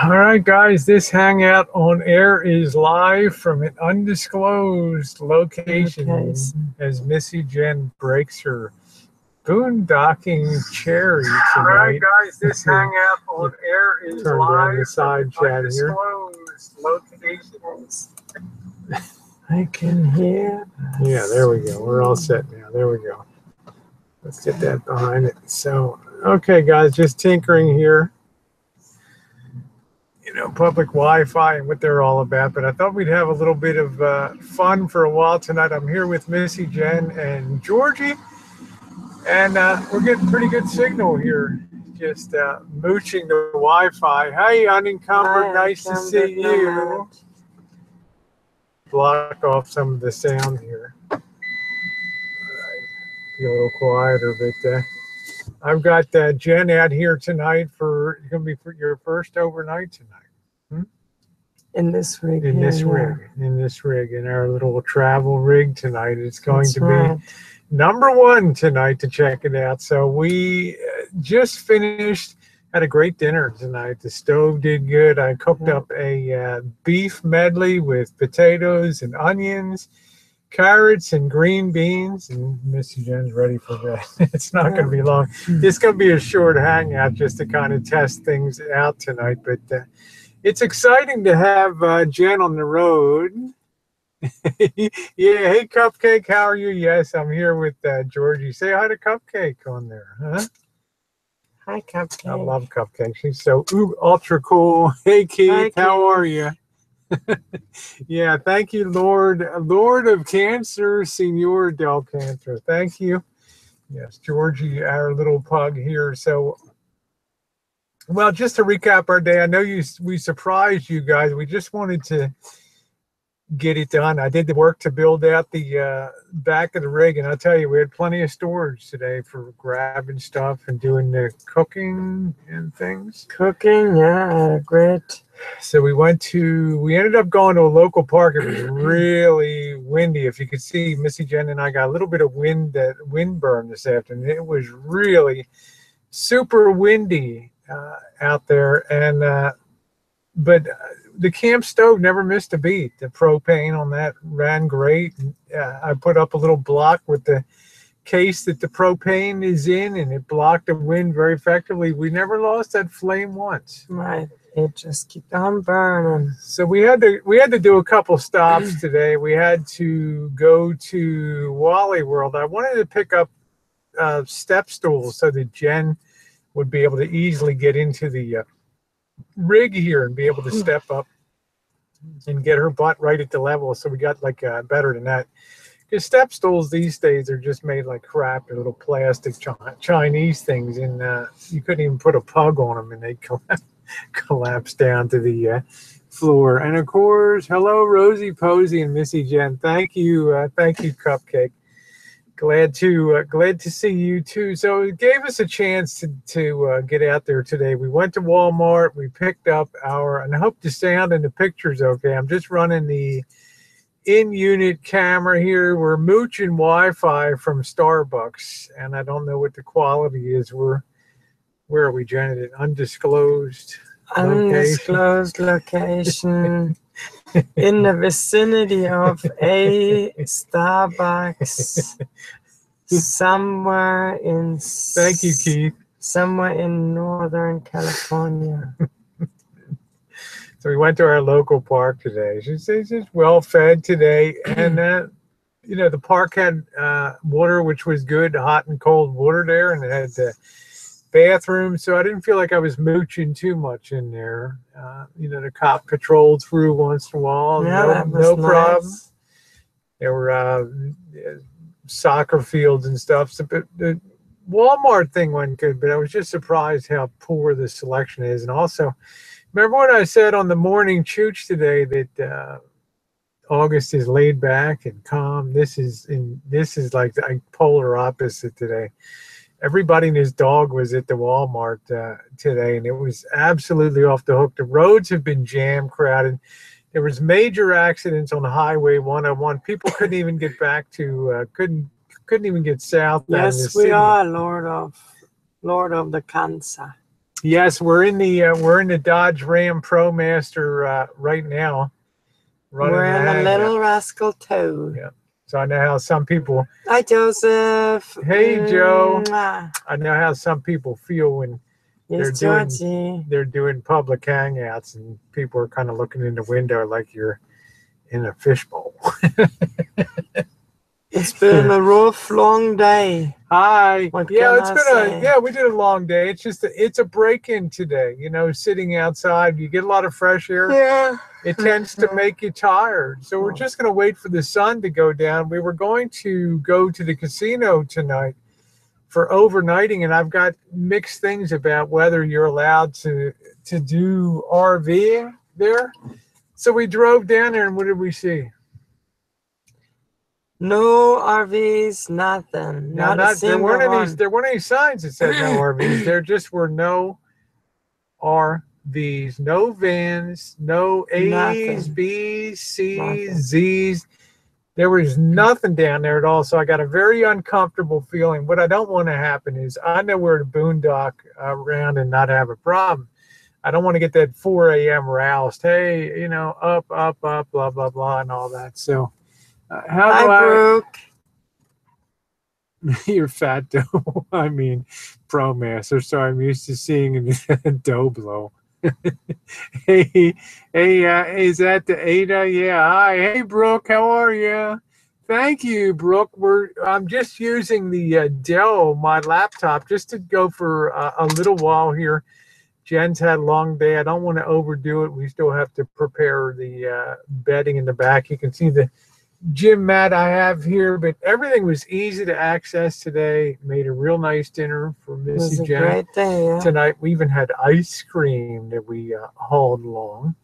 All right, guys, this hangout on air is live from an undisclosed location as Missy Jenn breaks her boondocking cherry tonight. All right, guys, this hangout on air is live on the side from an undisclosed locations. I can hear. Yeah, there we go. We're all set now. There we go. Let's get that behind it. So, okay, guys, just tinkering here. You know, public Wi-Fi and what they're all about, but I thought we'd have a little bit of fun for a while tonight. I'm here with Missy Jenn and Georgie, and we're getting pretty good signal here, just mooching the Wi-Fi. Hey, Unencumbered, Hi, nice to see you. Block off some of the sound here. All right, be a little quieter, but I've got Jen out here tonight for, going to be for your first overnight tonight. In this rig. In this rig, in our little travel rig tonight. It's going to be number one tonight to check it out. So we just finished, had a great dinner tonight. The stove did good. I cooked up a beef medley with potatoes and onions, carrots and green beans, and Missy Jenn's ready for that. It's not going to be long. It's going to be a short hangout just to kind of test things out tonight, but it's exciting to have Jen on the road. Yeah, hey Cupcake, how are you? Yes, I'm here with Georgie. Say hi to Cupcake on there, huh? Hi, Cupcake. I love Cupcake. She's so ultra cool. Hey Keith, hi, how are you? Yeah, thank you, Lord of Cancer, Senor del Cancer. Thank you. Yes, Georgie, our little pug here. So, well, just to recap our day, I know we surprised you guys. We just wanted to get it done. I did the work to build out the back of the rig, and I'll tell you, we had plenty of storage today for grabbing stuff and doing the cooking and things. Cooking, yeah, great. So we ended up going to a local park. It was really windy. If you could see, Missy Jenn and I got a little bit of wind burn this afternoon. It was really super windy out there, and but the camp stove never missed a beat. The propane on that ran great. I put up a little block with the case that the propane is in, and it blocked the wind very effectively. We never lost that flame once. Right. It just kept on burning. So we had to do a couple stops today. We had to go to Wally World. I wanted to pick up step stools so that Jen would be able to easily get into the rig here and be able to step up and get her butt right at the level. So we got like better than that. Because step stools these days are just made like crap. They're little plastic Chinese things, and you couldn't even put a pug on them, and they'd collapse down to the floor. And of course, hello, Rosie Posey and Missy Jenn. Thank you, Cupcake. Glad to see you too. So it gave us a chance to get out there today. We went to Walmart. We picked up and I hope the sound and the picture's okay. I'm just running the in-unit camera here. We're mooching Wi-Fi from Starbucks, and I don't know what the quality is. Where are we, Janet? Undisclosed location. In the vicinity of a Starbucks somewhere in. Thank you, Keith. Somewhere in Northern California. So we went to our local park today. She's well fed today, and you know, the park had water, which was good, hot and cold water there, and it had the bathroom, so I didn't feel like I was mooching too much in there. You know, the cop patrolled through once in a while. Yeah, no nice problem. There were soccer fields and stuff. So, but the Walmart thing went good, but I was just surprised how poor the selection is. And also, remember what I said on the morning chooch today that August is laid back and calm. This is like the polar opposite today. Everybody and his dog was at the Walmart today, and it was absolutely off the hook. The roads have been jam crowded. There was major accidents on Highway 101. People couldn't even get back to couldn't even get south. Yes, we are Lord of the cancer. Yes, we're in the Dodge Ram ProMaster right now. We're in a Little Rascal too. Yeah. So I know how some people. Hi, Joseph. Hey, Joe. Mwah. I know how some people feel when Yes, Georgie. they're doing public hangouts and people are kind of looking in the window like you're in a fishbowl. It's been a rough, long day. Hi. What Yeah, can it's I been say? we did a long day. It's just it's a break-in today. You know, sitting outside, you get a lot of fresh air. Yeah. It tends to make you tired. So we're just going to wait for the sun to go down. We were going to go to the casino tonight for overnighting, and I've got mixed things about whether you're allowed to do RVing there. So we drove down there, and what did we see? No RVs, nothing. Now, Not a single one. there weren't any signs that said no RVs. There just were no RVs, no vans, no A's, Nothing. B's, C's, Nothing. Z's. There was nothing down there at all. So I got a very uncomfortable feeling. What I don't want to happen is I know where to boondock around and not have a problem. I don't want to get that 4 a.m. roused. Hey, you know, up, blah, blah, blah, and all that. So how do Hi, Brooke. You're fat dough. I mean, ProMaster. So I'm used to seeing dough blow. Hey, is that the Ada? Yeah. Hi. Hey, Brooke. How are you? Thank you, Brooke. I'm just using the Dell, my laptop, just to go for a little while here. Jen's had a long day. I don't want to overdo it. We still have to prepare the bedding in the back. You can see the gym mat I have here, but everything was easy to access today. Made a real nice dinner for Missy Jenn. Great day, yeah. Tonight we even had ice cream that we hauled along,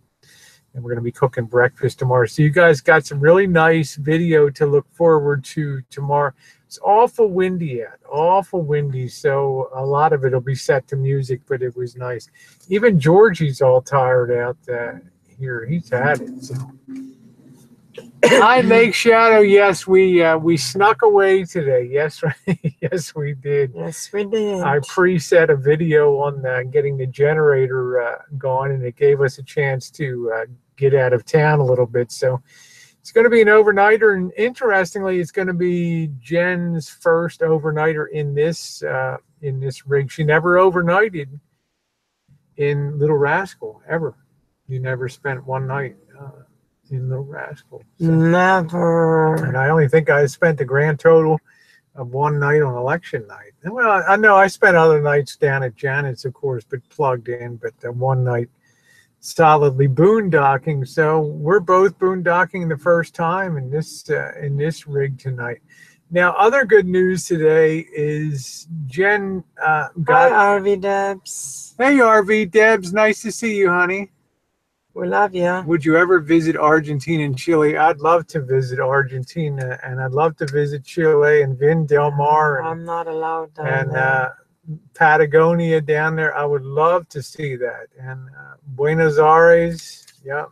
and we're going to be cooking breakfast tomorrow. So you guys got some really nice video to look forward to tomorrow. It's awful windy out, awful windy, so a lot of it will be set to music, but it was nice. Even Georgie's all tired out here. He's had it. So. Hi, Lake Shadow. Yes, we snuck away today. Yes, yes, we did. Yes, we did. I preset a video on getting the generator going, and it gave us a chance to get out of town a little bit. So it's going to be an overnighter, and interestingly, it's going to be Jen's first overnighter in this rig. She never overnighted in Little Rascal ever. You never spent one night in Little Rascal. So. Never. And I only think I spent the grand total of one night on election night. And well, I know I spent other nights down at Janet's, of course, but plugged in, but one night solidly boondocking. So we're both boondocking the first time in this rig tonight. Now, other good news today is Jen got... Hi, RV Debs. Hey, RV Debs. Nice to see you, honey. We love you. Would you ever visit Argentina and Chile? I'd love to visit Argentina, and I'd love to visit Chile and Vin Del Mar. And, I'm not allowed down there. Patagonia down there. I would love to see that. And Buenos Aires, yeah.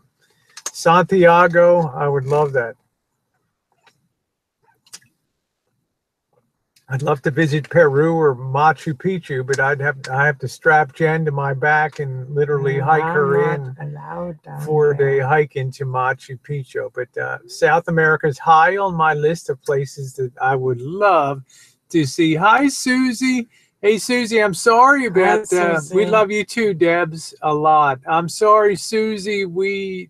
Santiago, I would love that. I'd love to visit Peru or Machu Picchu, but I have to strap Jen to my back and literally hike her in for a hike into Machu Picchu. But South America is high on my list of places that I would love to see. Hi, Susie. Hey, Susie, I'm sorry about that. We love you too, Debs, a lot. I'm sorry, Susie. The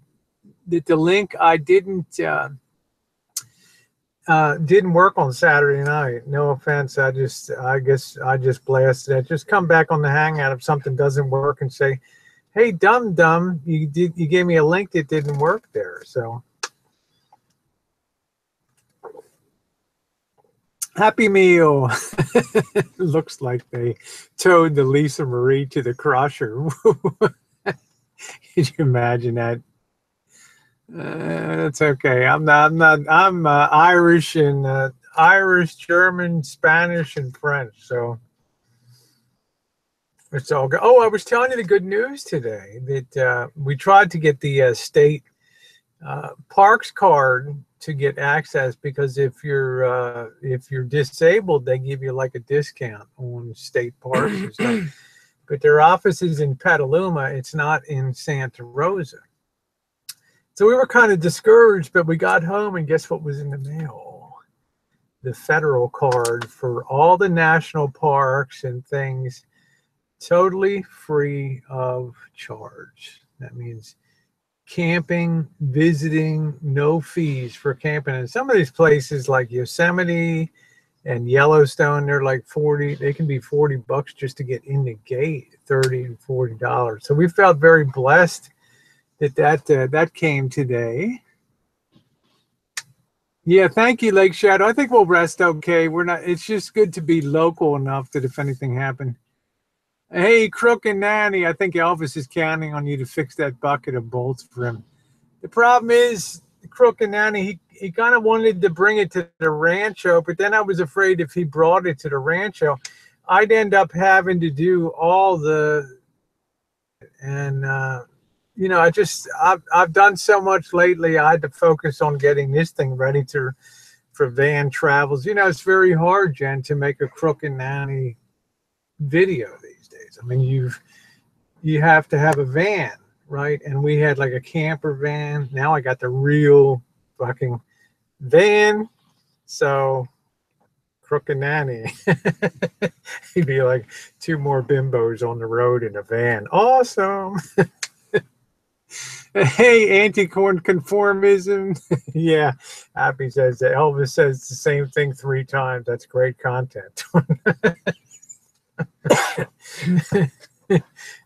link I didn't work on Saturday night. No offense. I guess I just blasted it. Just come back on the Hangout if something doesn't work and say, "Hey, dumb, you gave me a link that didn't work there." So Happy Meal. Looks like they towed the Lisa Marie to the crusher. Can you imagine that? That's okay. I'm Irish and Irish, German, Spanish, and French. So it's all good. Oh, I was telling you the good news today that we tried to get the state parks card to get access, because if you're disabled, they give you like a discount on state parks and stuff. but their office is in Petaluma. It's not in Santa Rosa. So we were kind of discouraged, but we got home and guess what was in the mail? The federal card for all the national parks and things, totally free of charge. That means camping, visiting, no fees for camping. And some of these places like Yosemite and Yellowstone, they're like 40, they can be 40 bucks just to get in the gate, 30 and $40. So we felt very blessed that came today. Yeah, thank you, Lake Shadow. I think we'll rest okay. We're not, it's just good to be local enough that if anything happened. Hey, Crook and Nanny, I think Elvis is counting on you to fix that bucket of bolts for him. The problem is, Crook and Nanny, he kind of wanted to bring it to the rancho, but then I was afraid if he brought it to the rancho, I'd end up having to do all the, and you know, I've done so much lately. I had to focus on getting this thing ready for van travels. You know, it's very hard, Jen, to make a Crook and Nanny video these days. I mean, you have to have a van, right? And we had like a camper van. Now I got the real fucking van. So Crook and Nanny. He'd be like 2 more bimbos on the road in a van. Awesome. Hey, anti-conformism. Yeah, Happy says that. Elvis says the same thing 3 times. That's great content.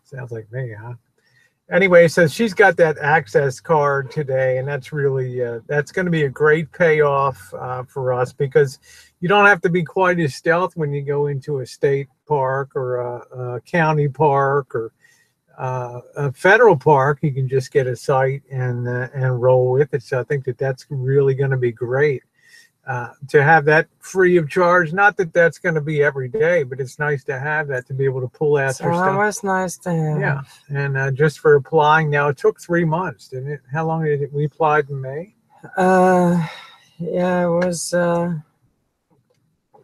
Sounds like me, huh? Anyway, so she's got that access card today, and that's really that's going to be a great payoff for us, because you don't have to be quite as stealth when you go into a state park or a county park or a federal park. You can just get a site and roll with it. So I think that's really going to be great. To have that free of charge. Not that that's going to be every day, but it's nice to have that, to be able to pull out your stuff. It's always nice to have. Yeah, and just for applying now, it took 3 months, didn't it? How long did we apply in May? Yeah, it was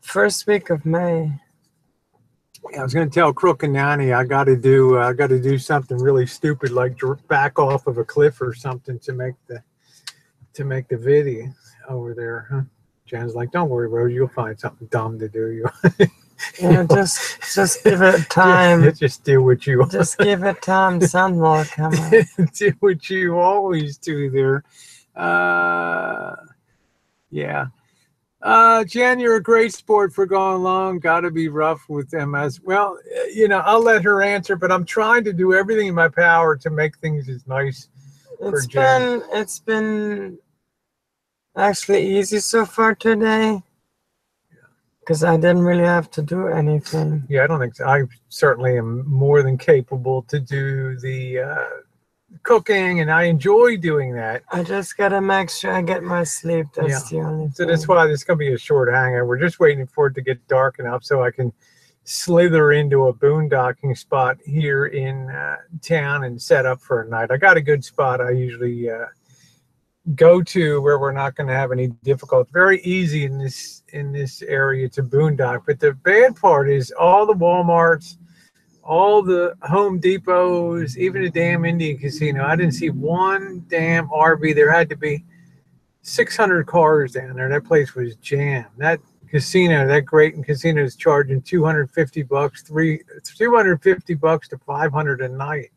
first week of May. Yeah, I was going to tell Crook and Nanny I got to do something really stupid, like back off of a cliff or something to make the video over there, huh? Jen's like, don't worry, Rose, you'll find something dumb to do. Yeah, just give it time. Just do what you. Just give it time. Sun will come out. Do what you always do there. Yeah. Jen, you're a great sport for going long. Got to be rough with them as well. You know, I'll let her answer, but I'm trying to do everything in my power to make things as nice for Jen. It's been actually easy so far today, because I didn't really have to do anything. Yeah, I don't think so. I certainly am more than capable to do the cooking, and I enjoy doing that. I just gotta make sure I get my sleep. That's the only thing. So that's why this is gonna be a short hangout. We're just waiting for it to get dark enough so I can slither into a boondocking spot here in town and set up for a night. I got a good spot I usually go to where we're not going to have any difficulty. Very easy in this area to boondock. But the bad part is all the Walmarts, all the Home Depots, even the damn Indian casino. I didn't see one damn RV. There had to be 600 cars down there. That place was jammed. That casino, that Grayton casino, is charging $250, $250 to $500 a night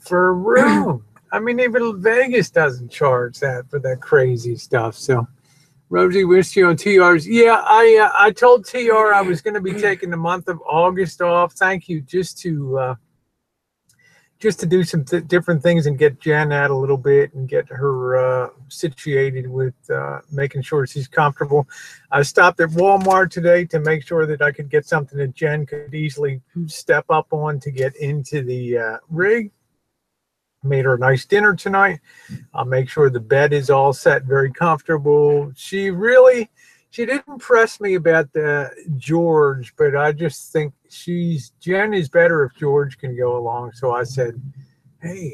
for a room. I mean, even Vegas doesn't charge that for that crazy stuff. So, Rosie, wished you on TR's. Yeah, I told TR I was going to be taking the month of August off. Thank you, just to do some different things and get Jen out a little bit and get her situated with making sure she's comfortable. I stopped at Walmart today to make sure that I could get something that Jen could easily step up on to get into the rig. Made her a nice dinner tonight. I'll make sure the bed is all set, very comfortable. She didn't press me about George, but I just think Jen is better if George can go along. So I said, hey,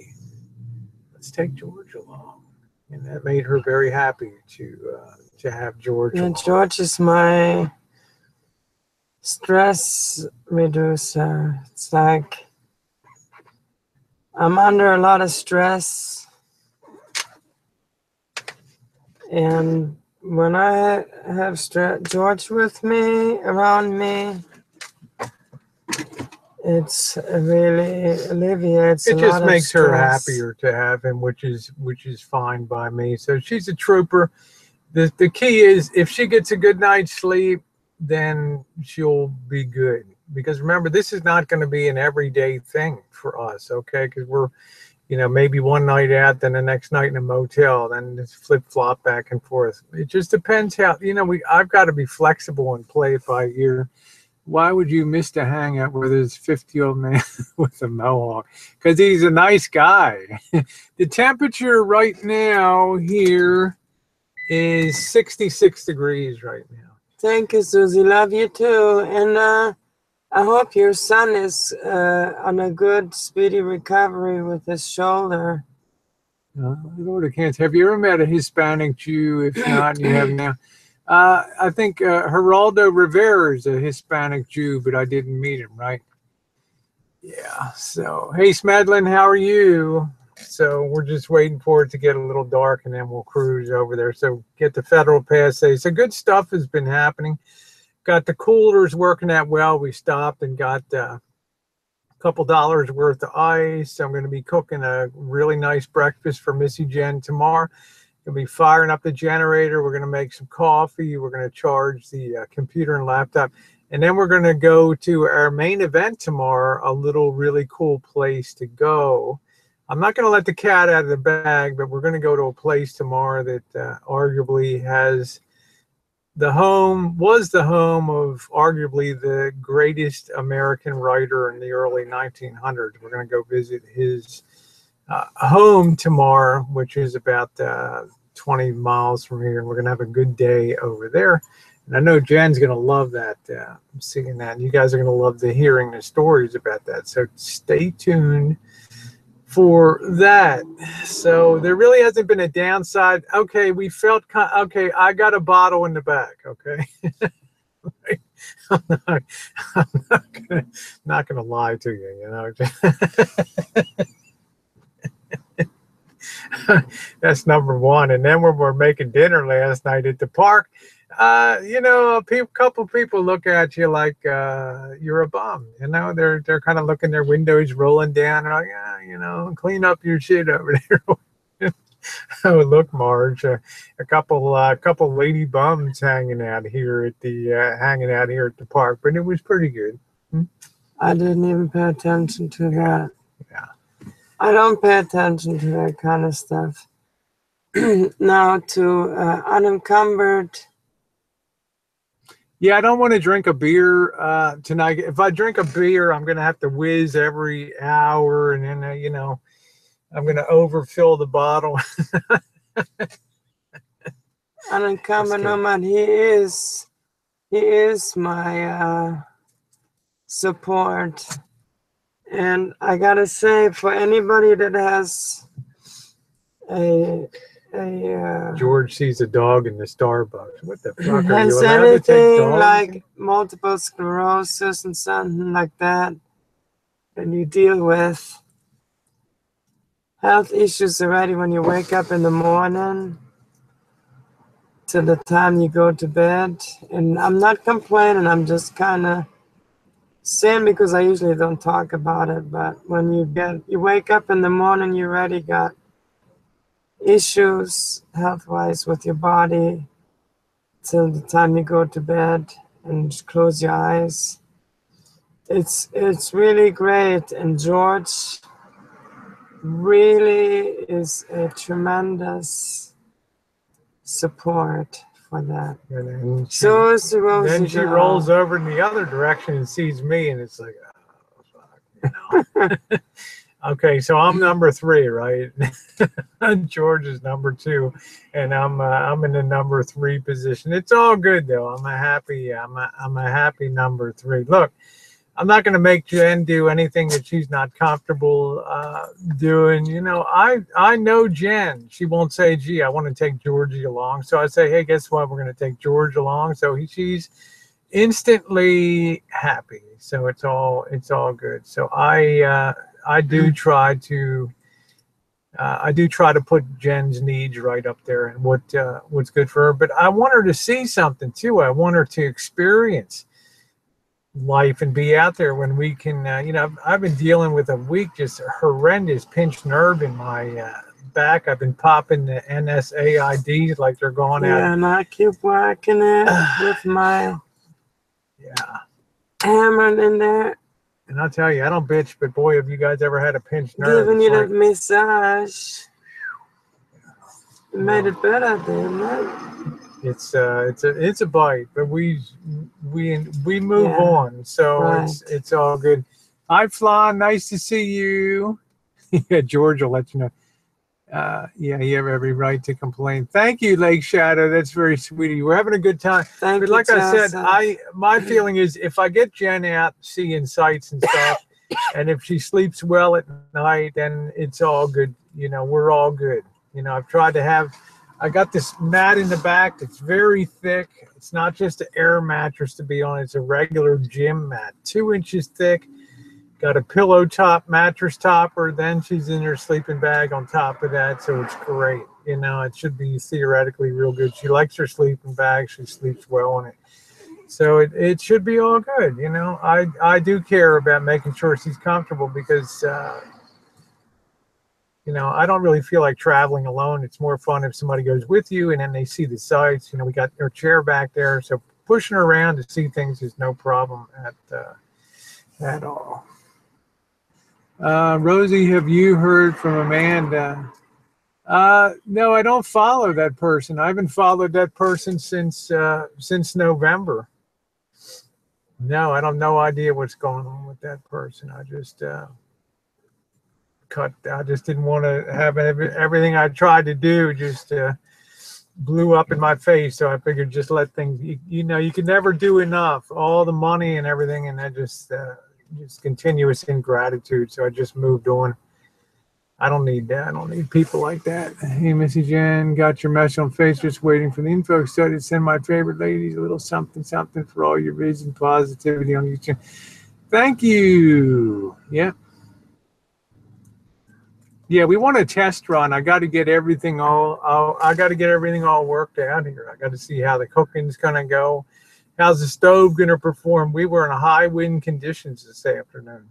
let's take George along. And that made her very happy to have George along. George is my stress reducer. It's like I'm under a lot of stress, and when I have George with me, around me, it's really alleviates It a just lot of makes her stress. happier to have him, which is fine by me. So she's a trooper. The key is if she gets a good night's sleep, then she'll be good. Because remember, this is not going to be an everyday thing for us, okay? Because we're, maybe one night out, then the next night in a motel, then it's flip flop back and forth. It just depends how, I've got to be flexible and play it by ear. Why would you miss the hangout where there's 50-year-old man with a mohawk? Because he's a nice guy. The temperature right now here is 66 degrees right now. Thank you, Susie. Love you too. And I hope your son is on a good, speedy recovery with his shoulder. Lord, I can't. Have you ever met a Hispanic Jew? If not, you have now. I think Geraldo Rivera is a Hispanic Jew, but I didn't meet him, right? Yeah. So, hey, Smedlin, how are you? So we're just waiting for it to get a little dark, and then we'll cruise over there. So get the federal pass. So good stuff has been happening. Got the coolers working out well. We stopped and got a couple dollars worth of ice. I'm going to be cooking a really nice breakfast for Missy Jenn tomorrow. Going to be firing up the generator. We're going to make some coffee. We're going to charge the computer and laptop. And then we're going to go to our main event tomorrow, a little really cool place to go. I'm not going to let the cat out of the bag, but we're going to go to a place tomorrow that arguably was the home of arguably the greatest American writer in the early 1900s. We're going to go visit his home tomorrow, which is about 20 miles from here, and we're going to have a good day over there. And I know Jen's going to love that, seeing that. And you guys are going to love hearing the stories about that. So stay tuned for that. So there really hasn't been a downside. Okay, we felt okay. I got a bottle in the back. Okay, I'm not gonna lie to you. That's number one. And then when we're making dinner last night at the park, a couple people look at you like you're a bum. They're kind of looking their windows rolling down and like, clean up your shit over there. Oh, look, Marge, a couple lady bums hanging out here at the park, but it was pretty good. I didn't even pay attention to that. Yeah. I don't pay attention to that kind of stuff. Now to unencumbered. Yeah, I don't want to drink a beer tonight. If I drink a beer, I'm going to have to whiz every hour, and then, I'm going to overfill the bottle. Unencumbered, no man, he is my support. And I got to say, for anybody that has a George sees a dog in the Starbucks. What the fuck? has anything like multiple sclerosis and something like that you deal with health issues already when you wake up in the morning to the time you go to bed. And I'm not complaining, I'm just kind of saying, because I usually don't talk about it, but when you wake up in the morning, you already got issues health-wise with your body till the time you go to bed and close your eyes. It's really great, and George really is a tremendous support for that. And So is the Rosie. Then she rolls over in the other direction and sees me, and it's like, oh, fuck, Okay, so I'm number 3, right? George is number 2, and I'm in the number 3 position. It's all good though. I'm a happy number 3. Look, I'm not going to make Jen do anything that she's not comfortable doing. I know Jen. She won't say, "Gee, I want to take Georgie along." So I say, "Hey, guess what? We're going to take George along." So she's instantly happy. So it's all good. So I do try to put Jen's needs right up there and what's good for her. But I want her to see something too. I want her to experience life and be out there when we can. I've been dealing with a week just horrendous pinched nerve in my back. I've been popping the NSAIDs like they're going out. Yeah, and I keep whacking it with my hammer in there. And I'll tell you, I don't bitch, but boy, have you guys ever had a pinched nerve? Giving you that massage. It made it better, didn't it? It's a bite, but we move on, so right. it's all good. Hi, Flan, nice to see you. Yeah, George will let you know. Yeah, you have every right to complain. Thank you, Lake Shadow. That's very sweet of you. We're having a good time. But like I said, my feeling is if I get Jen out seeing sights and stuff, and if she sleeps well at night, then it's all good. We're all good. I've tried to have. I got this mat in the back that's very thick. It's not just an air mattress to be on. It's a regular gym mat, 2 inches thick. Got a pillow top, mattress topper. Then she's in her sleeping bag on top of that. So it's great. It should be theoretically real good. She likes her sleeping bag. She sleeps well in it. So it should be all good. I do care about making sure she's comfortable because, I don't really feel like traveling alone. It's more fun if somebody goes with you and then they see the sights. We got her chair back there. So pushing her around to see things is no problem at all. Rosie, have you heard from Amanda? No, I don't follow that person. I haven't followed that person since November. No, I have no idea what's going on with that person. I just I just didn't want to have everything I tried to do just blew up in my face. So I figured just let things. You can never do enough. All the money and everything, and I just continuous ingratitude. So I just moved on. I don't need that. I don't need people like that. Hey, Missy Jenn, got your message on Facebook. Just waiting for the info study to send my favorite ladies a little something for all your vision positivity on YouTube. Thank you. Yeah. Yeah, we want a test run. I got to get everything all worked out here. I got to see how the cooking's gonna go. How's the stove gonna perform? We were in high wind conditions this afternoon.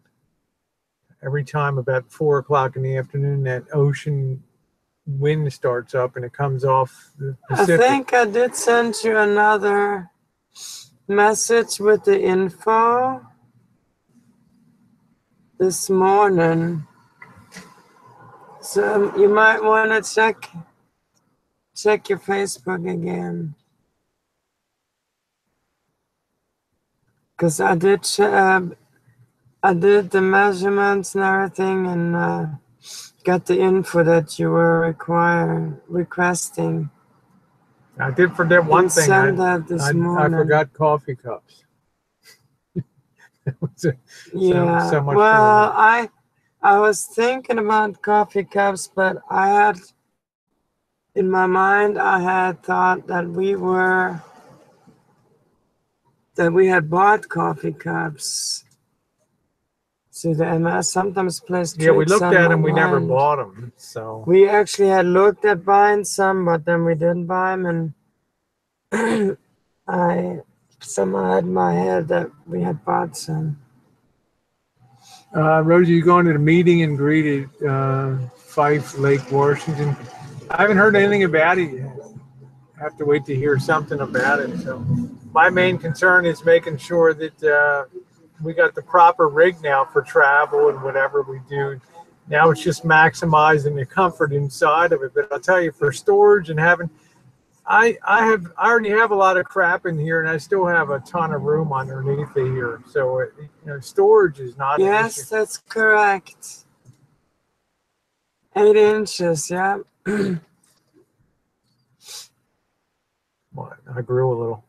Every time about 4 o'clock in the afternoon, that ocean wind starts up and it comes off the Pacific. I think I did send you another message with the info this morning. So you might want to check your Facebook again. Because I did the measurements and everything and got the info that you were requesting. I did forget one thing. I forgot coffee cups. So much well, fun. I was thinking about coffee cups, but in my mind, I had thought that we had bought coffee cups. See, the MS sometimes plays tricks. Yeah, we looked at them. We never mind. Bought them. So we actually had looked at buying some, but then we didn't buy them, and I somehow had in my head that we had bought some. Rosie, you going to the meeting and greet at Fife Lake, Washington? I haven't heard anything about it yet. I have to wait to hear something about it. So my main concern is making sure that we got the proper rig now for travel and whatever we do. Now it's just maximizing the comfort inside of it. But I'll tell you, for storage and having, I already have a lot of crap in here, and I still have a ton of room underneath it here. So storage is not. Yes, that's correct. 8 inches, yeah. What? I grew a little.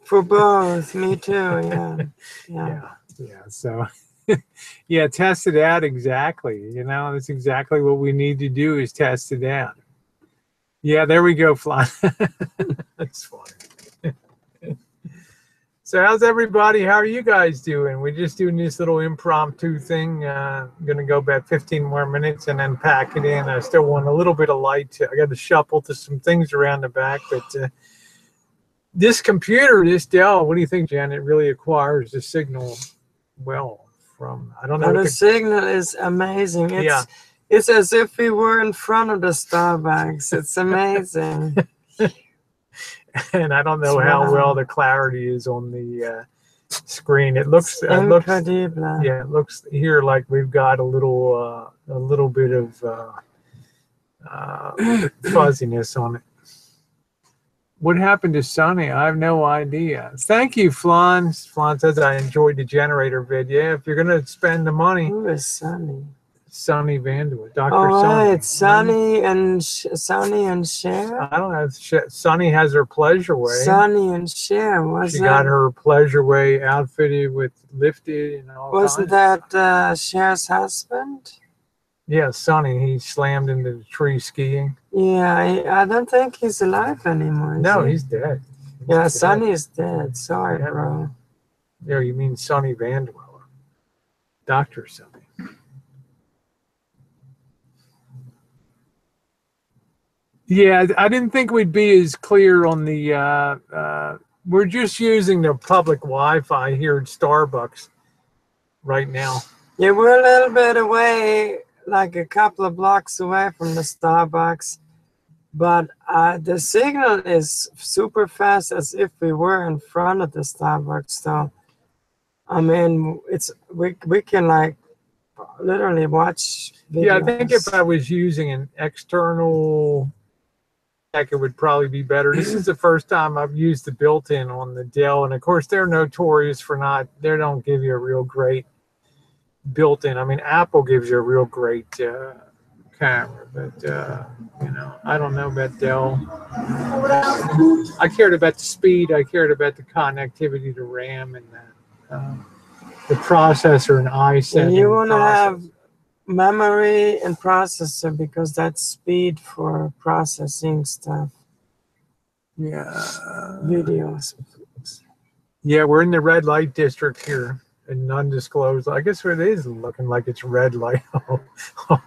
For both, me too. Yeah. So, yeah, test it out exactly. That's exactly what we need to do is test it out. Yeah, there we go, Fly. That's funny. So how's everybody? How are you guys doing? We're just doing this little impromptu thing. Gonna go about 15 more minutes and then pack it in. I still want a little bit of light. I got to shuffle to some things around the back, but this computer, this Dell, what do you think, Jen? It really acquires the signal well from, I don't know. The signal is amazing. Yeah. It's as if we were in front of the Starbucks. It's amazing. And I don't know how well the clarity is on the screen. It looks incredible. Yeah, it looks here like we've got a little bit of fuzziness on it. What happened to Sonny? I have no idea. Thank you, Flan. Flan says I enjoyed the generator vid. Yeah, if you're gonna spend the money. Who is Sonny? Sonny Vanderwood, Dr. Oh, Sonny. right, Sonny and Cher. I don't know. Sonny has her pleasure way. Sonny and Cher, She got her pleasure way outfitted with lifted and all. Wasn't that Cher's husband? Yeah, Sonny. He slammed into the tree skiing. Yeah, I don't think he's alive anymore. No, he's dead. Sonny is dead. Sorry, bro. Yeah, you mean Sonny Vanderwell, Dr. Sonny. Yeah, I didn't think we'd be as clear on the, we're just using the public Wi-Fi here at Starbucks right now. Yeah, we're a little bit away, like a couple of blocks away from the Starbucks, but the signal is super fast as if we were in front of the Starbucks. So, I mean, we can like literally watch videos. Yeah, I think if I was using an external, it would probably be better. This is the first time I've used the built-in on the Dell, and of course they're notorious for they don't give you a real great built-in. I mean, Apple gives you a real great camera, but you know, I don't know about Dell. I cared about the speed. I cared about the connectivity to RAM and the processor and i7. And you want to have memory and processor because that's speed for processing stuff. Yeah. Videos. Yeah, we're in the red light district here in Undisclosed. I guess it is looking like it's red light all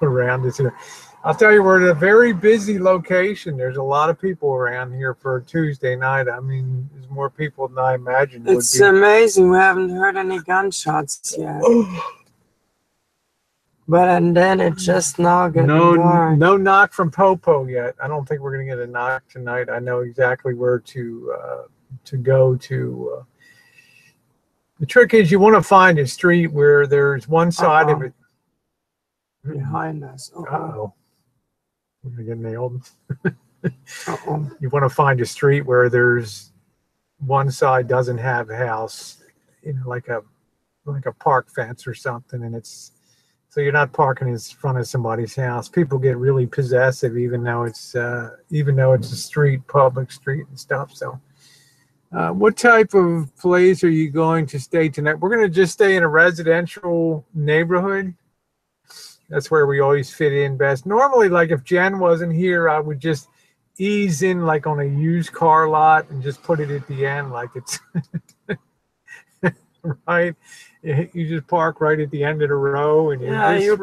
around us here. I'll tell you, we're at a very busy location. There's a lot of people around here for a Tuesday night. I mean, there's more people than I imagined. It's amazing. We haven't heard any gunshots yet. But and then it just now getting dark. No knock from Popo yet. I don't think we're gonna get a knock tonight. I know exactly where to go to. The trick is you want to find a street where there's one side of it behind us. Uh-oh. We're gonna get nailed. Uh-oh. You want to find a street where there's one side doesn't have a house, you know, like a park fence or something, and it's so you're not parking in front of somebody's house. People get really possessive, even though it's a street, public street and stuff. So, what type of place are you going to stay tonight? We're going to just stay in a residential neighborhood. That's where we always fit in best. Normally, like if Jen wasn't here, I would just ease in like on a used car lot and just put it at the end, like it's right. You just park right at the end of the row, and you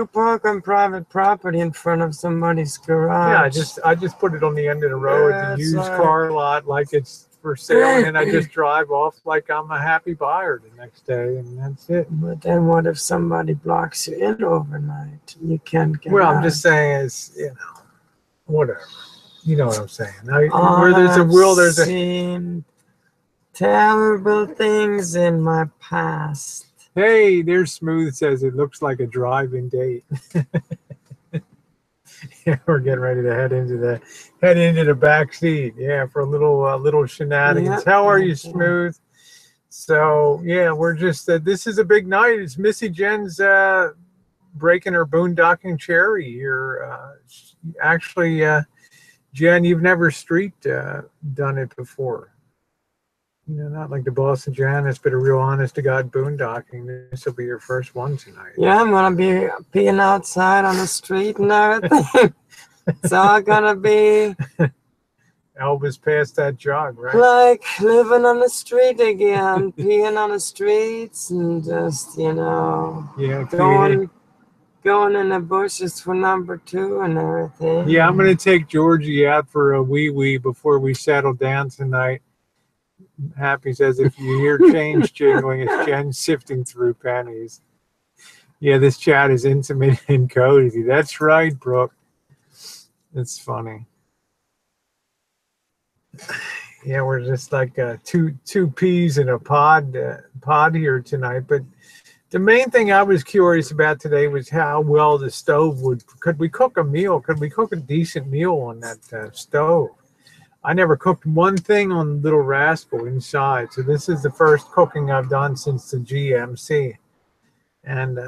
park on private property in front of somebody's garage. Yeah, I just put it on the end of the row at the used car lot, like it's for sale, and then I just drive off like I'm a happy buyer the next day, and that's it. But then what if somebody blocks you in overnight? You can't get out. I'm just saying, it's, you know, whatever. You know what I'm saying? Where there's a will, there's a. Terrible things in my past. Hey, there's Smooth says it looks like a drive-in date. Yeah, we're getting ready to head into the back seat. Yeah, for a little shenanigans. How are you, Smooth? So yeah, we're just this is a big night. It's Missy Jenn's breaking her boondocking cherry here. Actually, Jen, you've never street done it before. You know, not like the Boston Janice, but a real honest to God boondocking. This will be your first one tonight. Yeah, I'm gonna be peeing outside on the street and everything. It's all gonna be Elvis passed that jog, right? Like living on the street again, peeing on the streets and just, you know, Yeah, going in the bushes for number 2 and everything. yeah. I'm gonna take Georgie out for a wee wee before we settle down tonight. Happy says, if you hear change jingling, it's Jen sifting through pennies. Yeah, this chat is intimate and cozy. That's right, Brooke. It's funny. Yeah, we're just like two peas in a pod here tonight. But the main thing I was curious about today was how well the stove would. Could we cook a meal? Could we cook a decent meal on that stove? I never cooked one thing on Little Rascal inside, so this is the first cooking I've done since the GMC. And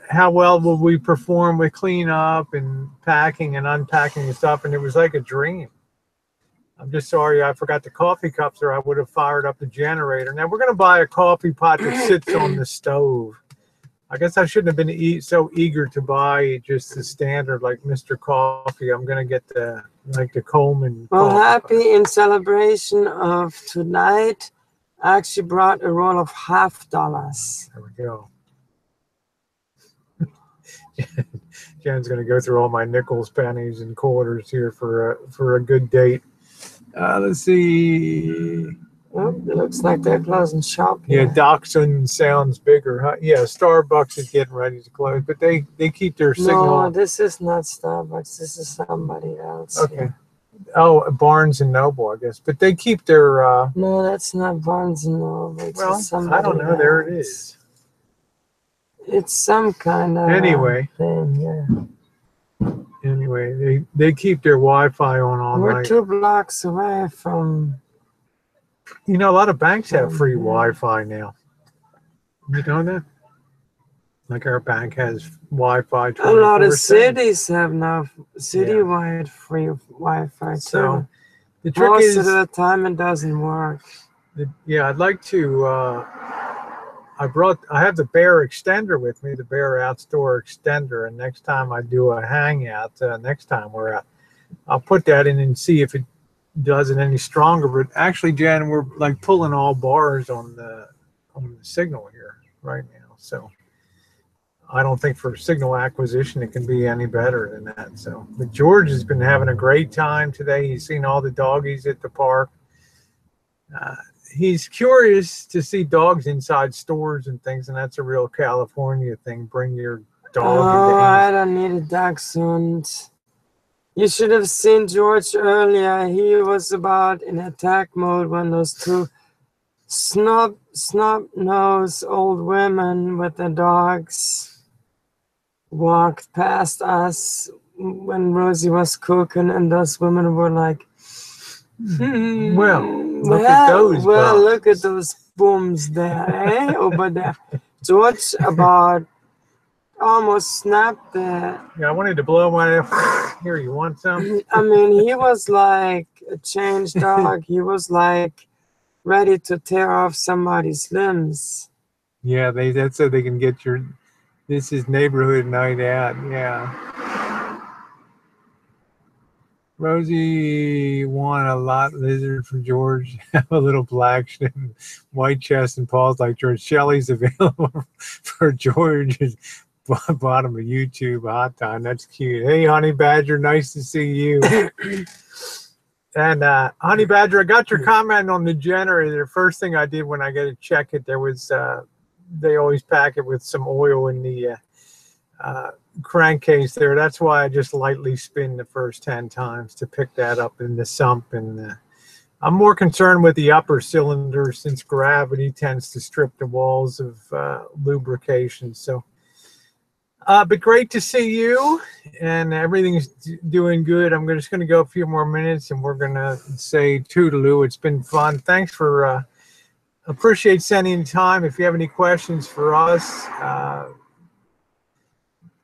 how well will we perform with cleanup and packing and unpacking and stuff? And it was like a dream. I'm just sorry I forgot the coffee cups, or I would have fired up the generator. Now we're going to buy a coffee pot that sits on the stove. I guess I shouldn't have been so eager to buy just the standard like Mr. Coffee. I'm going to get the Coleman. Well, happy in celebration of tonight. I actually brought a roll of $50. There we go. Jen's going to go through all my nickels, pennies, and quarters here for a good date. Let's see. Oh, it looks like they're closing shop here. Yeah, Dachshund sounds bigger, huh? Yeah, Starbucks is getting ready to close, but they keep their signal. No, this is not Starbucks. This is somebody else. Okay. Here. Oh, Barnes and Noble, I guess. But they keep their. No, that's not Barnes and Noble. It's I don't know. else. There it is. It's some kind of thing, yeah. Anyway, they keep their Wi-Fi on all We're night. 2 blocks away from. You know, a lot of banks have free Wi-Fi now. You know that? Like our bank has Wi-Fi. A lot of cities have now citywide free Wi-Fi too. So the trick Most is, of the time it doesn't work. yeah, I'd like to. I have the Bear extender with me, the Bear Outdoor extender, and next time I do a hangout, next time we're out, I'll put that in and see if it does it any stronger. But actually, Jen, we're like pulling all bars on the signal here right now, so I don't think for signal acquisition it can be any better than that. So, but George has been having a great time today. He's seen all the doggies at the park. He's curious to see dogs inside stores and things, and that's a real California thing. Bring your dog. Oh, I don't need a dachshund. You should have seen George earlier. He was about in attack mode when those 2 snub-nosed old women with their dogs walked past us when Rosie was cooking, and those women were like, look at those booms there, eh? Over there. George about almost snapped there. Yeah, I wanted to blow one. Here, you want some? I mean, he was like a changed dog. He was like ready to tear off somebody's limbs. Yeah, that's so they can get your. This is neighborhood night out. Yeah. Rosie won a lot lizard from George. A little black white chest and paws like George. Shelley's available for George's bottom of YouTube hot time. That's cute. Hey, Honey Badger, nice to see you. And Honey Badger, I got your comment on the generator. First thing I did when I got to check it, there was they always pack it with some oil in the crankcase there. That's why I just lightly spin the first 10 times to pick that up in the sump. And I'm more concerned with the upper cylinder since gravity tends to strip the walls of lubrication. So, but great to see you, and everything's doing good. I'm just going to go a few more minutes, and we're going to say toodaloo. It's been fun. Thanks for appreciate sending time. If you have any questions for us,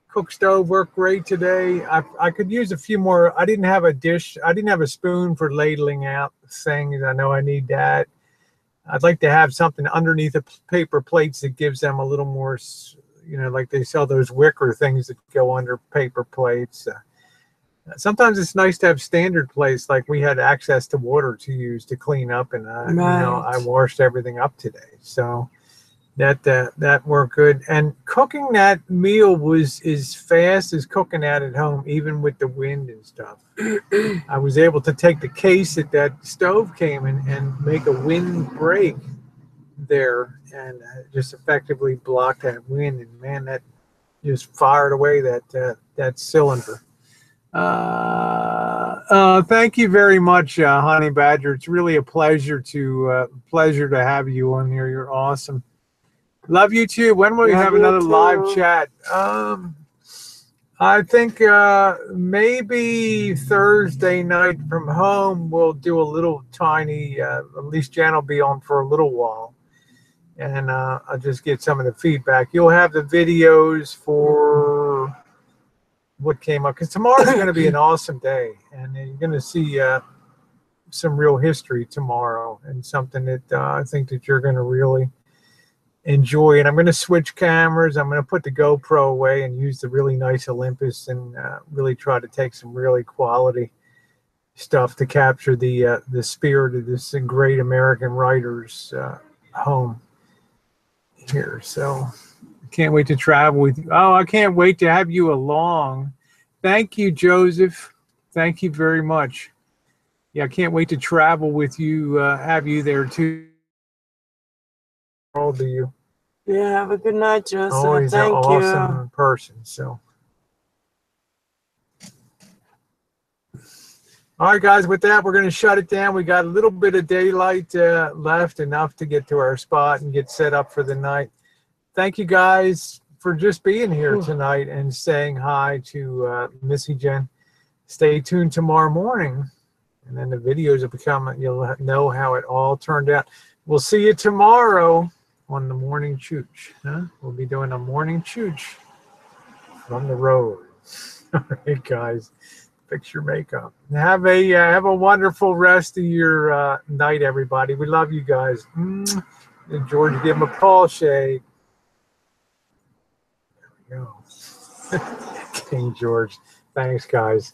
cook stove worked great today. I could use a few more. I didn't have a dish. I didn't have a spoon for ladling out things. I know I need that. I'd like to have something underneath the paper plates that gives them a little more, you know, like they sell those wicker things that go under paper plates. sometimes it's nice to have standard place, like we had access to water to use to clean up, and you know, I washed everything up today, so that worked good. And cooking that meal was as fast as cooking that at home, even with the wind and stuff. I was able to take the case that stove came in and make a wind break there, and just effectively block that wind, and man, that just fired away that cylinder. Thank you very much, Honey Badger. It's really a pleasure to have you on here. You're awesome. Love you too. When will we have another live chat? I think maybe Thursday night from home we'll do a little tiny. At least Jan will be on for a little while, and I'll just get some of the feedback. You'll have the videos for what came up, because tomorrow's going to be an awesome day, and you're going to see some real history tomorrow, and something that I think that you're going to really enjoy. And I'm going to switch cameras. I'm going to put the GoPro away and use the really nice Olympus, and really try to take some really quality stuff to capture the spirit of this great American writer's home here. So I can't wait to travel with you. Oh, I can't wait to have you along. Thank you, Joseph. Thank you very much. Yeah, I can't wait to travel with you, have you there too. All to you. Yeah, have a good night, Joseph. Always Thank an awesome you. person. So, all right, guys. With that, we're going to shut it down. We got a little bit of daylight left, enough to get to our spot and get set up for the night. Thank you, guys, for just being here tonight and saying hi to Missy Jenn. Stay tuned tomorrow morning, and then the videos will become. You'll know how it all turned out. We'll see you tomorrow on the morning chooch. We'll be doing a morning chooch from the road. All right, guys, fix your makeup. Have a wonderful rest of your night, everybody. We love you guys. And George, give him a paw shake. There we go. King George. Thanks, guys.